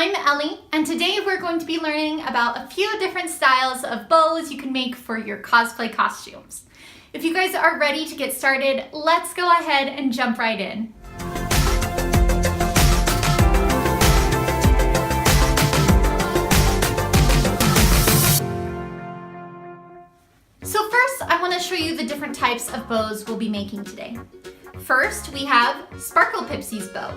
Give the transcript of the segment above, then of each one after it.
I'm Ellie, and today we're going to be learning about a few different styles of bows you can make for your cosplay costumes. If you guys are ready to get started, let's go ahead and jump right in. So first, I want to show you the different types of bows we'll be making today. First, we have Sparkle Pipsy's bow.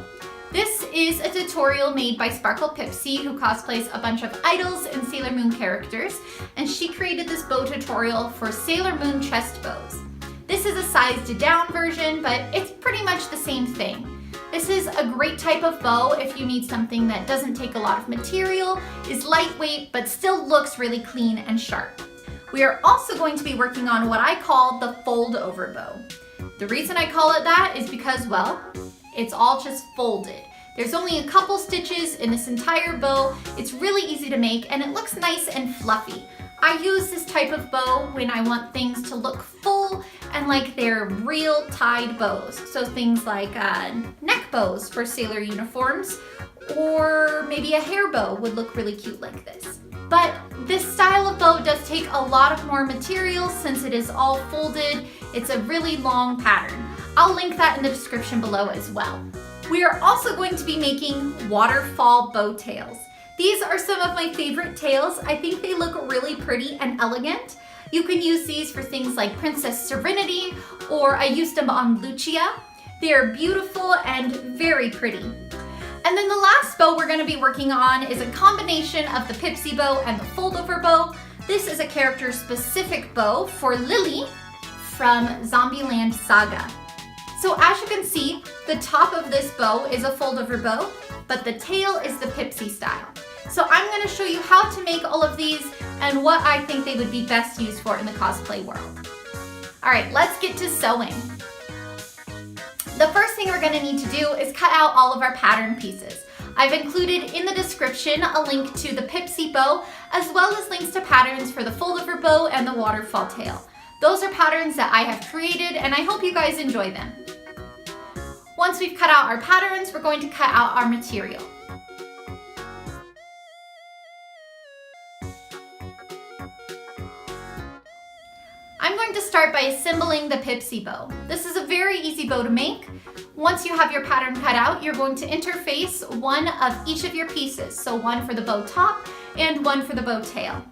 This is a tutorial made by Sparkle Pipsy, who cosplays a bunch of Idols and Sailor Moon characters, and she created this bow tutorial for Sailor Moon chest bows. This is a sized down version, but it's pretty much the same thing. This is a great type of bow if you need something that doesn't take a lot of material, is lightweight, but still looks really clean and sharp. We are also going to be working on what I call the fold over bow. The reason I call it that is because, well, it's all just folded. There's only a couple stitches in this entire bow. It's really easy to make and it looks nice and fluffy. I use this type of bow when I want things to look full and like they're real tied bows. So things like neck bows for sailor uniforms, or maybe a hair bow would look really cute like this. But this style of bow does take a lot of more material since it is all folded. It's a really long pattern. I'll link that in the description below as well. We are also going to be making waterfall bow tails. These are some of my favorite tails. I think they look really pretty and elegant. You can use these for things like Princess Serenity, or I used them on Lucia. They are beautiful and very pretty. And then the last bow we're going to be working on is a combination of the Pipsy bow and the fold over bow. This is a character specific bow for Lily from Zombieland Saga. So as you can see, the top of this bow is a fold over bow, but the tail is the Pipsy style. So I'm going to show you how to make all of these and what I think they would be best used for in the cosplay world. All right, let's get to sewing. The first thing we're going to need to do is cut out all of our pattern pieces. I've included in the description a link to the Pipsy bow, as well as links to patterns for the fold over bow and the waterfall tail. Those are patterns that I have created and I hope you guys enjoy them. Once we've cut out our patterns, we're going to cut out our material. I'm going to start by assembling the Pipsy bow. This is a very easy bow to make. Once you have your pattern cut out, you're going to interface one of each of your pieces. So one for the bow top and one for the bow tail.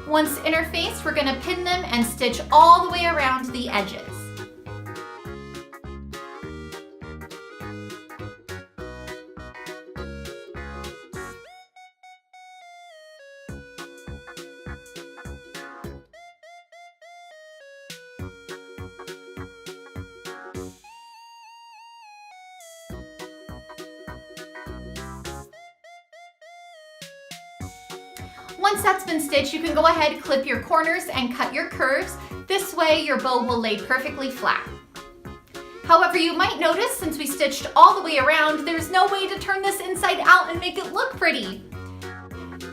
Once interfaced, we're going to pin them and stitch all the way around the edges. Once that's been stitched, you can go ahead, clip your corners and cut your curves. This way your bow will lay perfectly flat. However, you might notice since we stitched all the way around, there's no way to turn this inside out and make it look pretty.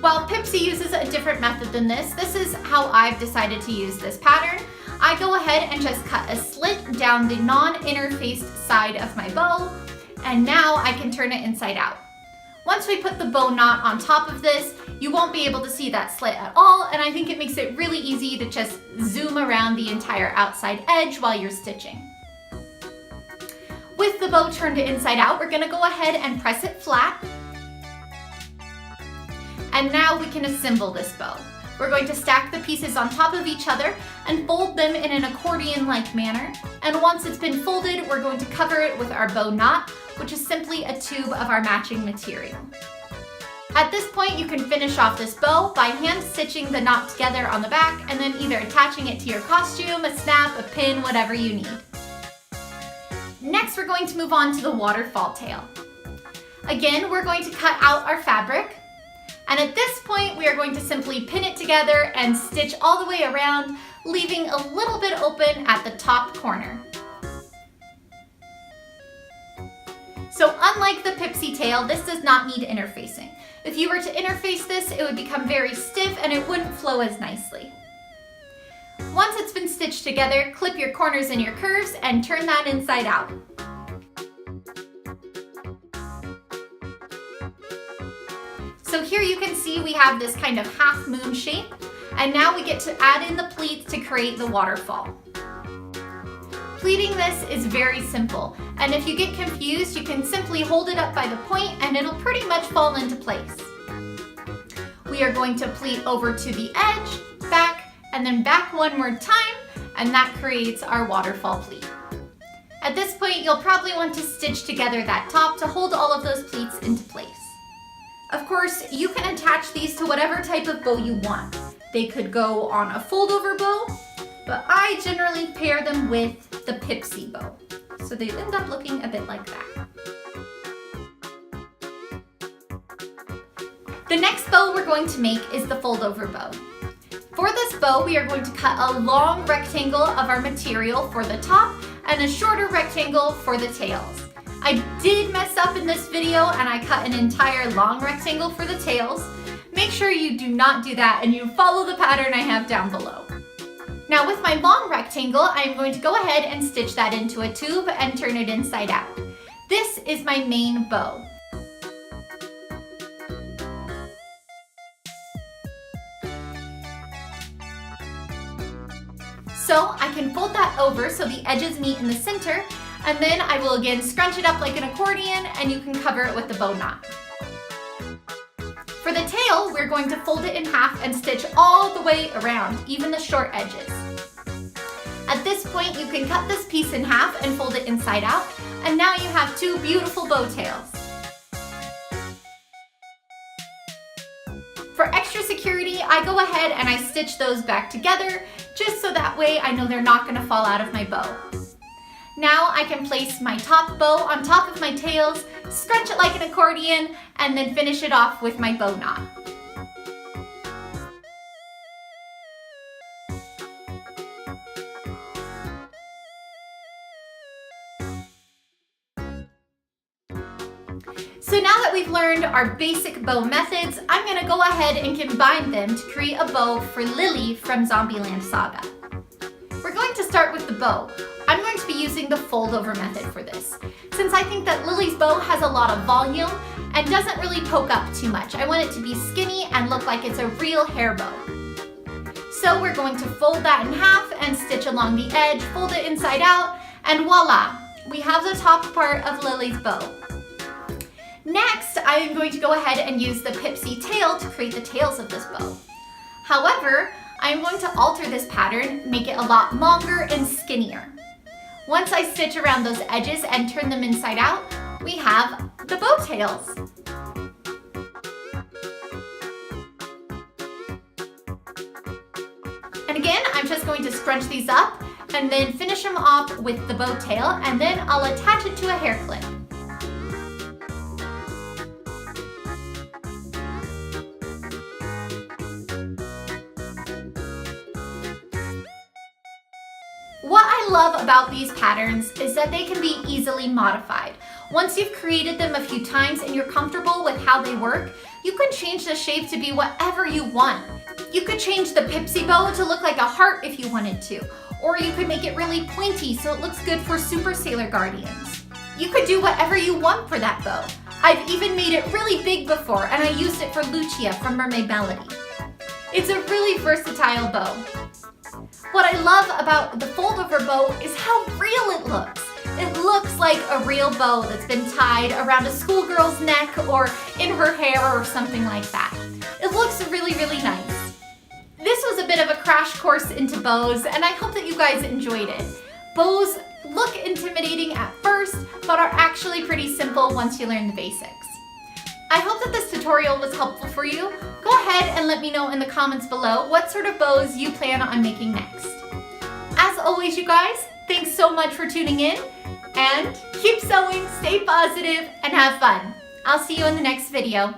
While Pipsy uses a different method than this is how I've decided to use this pattern. I go ahead and just cut a slit down the non-interfaced side of my bow, and now I can turn it inside out. Once we put the bow knot on top of this, you won't be able to see that slit at all, and I think it makes it really easy to just zoom around the entire outside edge while you're stitching. With the bow turned inside out, we're gonna go ahead and press it flat. And now we can assemble this bow. We're going to stack the pieces on top of each other and fold them in an accordion-like manner. And once it's been folded, we're going to cover it with our bow knot, which is simply a tube of our matching material. At this point, you can finish off this bow by hand stitching the knot together on the back and then either attaching it to your costume, a snap, a pin, whatever you need. Next, we're going to move on to the waterfall tail. Again, we're going to cut out our fabric. And at this point, we are going to simply pin it together and stitch all the way around, leaving a little bit open at the top corner. So unlike the Pipsy tail, this does not need interfacing. If you were to interface this, it would become very stiff and it wouldn't flow as nicely. Once it's been stitched stitch together, clip your corners and your curves, and turn that inside out. So here you can see we have this kind of half moon shape, and now we get to add in the pleats to create the waterfall. Pleating this is very simple, and if you get confused, you can simply hold it up by the point and it'll pretty much fall into place. We are going to pleat over to the edge, back, and then back one more time, and that creates our waterfall pleat. At this point, you'll probably want to stitch together that top to hold all of those pleats into place. Of course, you can attach these to whatever type of bow you want. They could go on a fold-over bow, but I generally pair them with the Pipsy bow. So they end up looking a bit like that. The next bow we're going to make is the fold-over bow. For this bow, we are going to cut a long rectangle of our material for the top and a shorter rectangle for the tails. I did mess up in this video and I cut an entire long rectangle for the tails. Make sure you do not do that and you follow the pattern I have down below. Now with my long rectangle, I'm going to go ahead and stitch that into a tube and turn it inside out. This is my main bow. So I can fold that over so the edges meet in the center, and then I will again scrunch it up like an accordion and you can cover it with the bow knot. For the tail, we're going to fold it in half and stitch all the way around, even the short edges. At this point, you can cut this piece in half and fold it inside out, and now you have two beautiful bow tails. For extra security, I go ahead and I stitch those back together, just so that way I know they're not gonna fall out of my bow. Now I can place my top bow on top of my tails, scrunch it like an accordion, and then finish it off with my bow knot. So now that we've learned our basic bow methods, I'm gonna go ahead and combine them to create a bow for Lily from Zombieland Saga. We're going to start with the bow. I'm going to be using the fold-over method for this, since I think that Lily's bow has a lot of volume and doesn't really poke up too much. I want it to be skinny and look like it's a real hair bow. So we're going to fold that in half and stitch along the edge, fold it inside out, and voila! We have the top part of Lily's bow. Next, I am going to go ahead and use the Pipsy tail to create the tails of this bow. However, I am going to alter this pattern, make it a lot longer and skinnier. Once I stitch around those edges and turn them inside out, we have the bow tails. And again, I'm just going to scrunch these up and then finish them off with the bow tail, and then I'll attach it to a hair clip. What I love about these patterns is that they can be easily modified. Once you've created them a few times and you're comfortable with how they work, you can change the shape to be whatever you want. You could change the Pipsy bow to look like a heart if you wanted to, or you could make it really pointy so it looks good for Super Sailor Guardians. You could do whatever you want for that bow. I've even made it really big before, and I used it for Lucia from Mermaid Melody. It's a really versatile bow. What I love about the fold-over bow is how real it looks. It looks like a real bow that's been tied around a schoolgirl's neck or in her hair or something like that. It looks really, really nice. This was a bit of a crash course into bows, and I hope that you guys enjoyed it. Bows look intimidating at first, but are actually pretty simple once you learn the basics. I hope that this tutorial was helpful for you. Go ahead and let me know in the comments below what sort of bows you plan on making next. As always, you guys, thanks so much for tuning in, and keep sewing, stay positive, and have fun. I'll see you in the next video.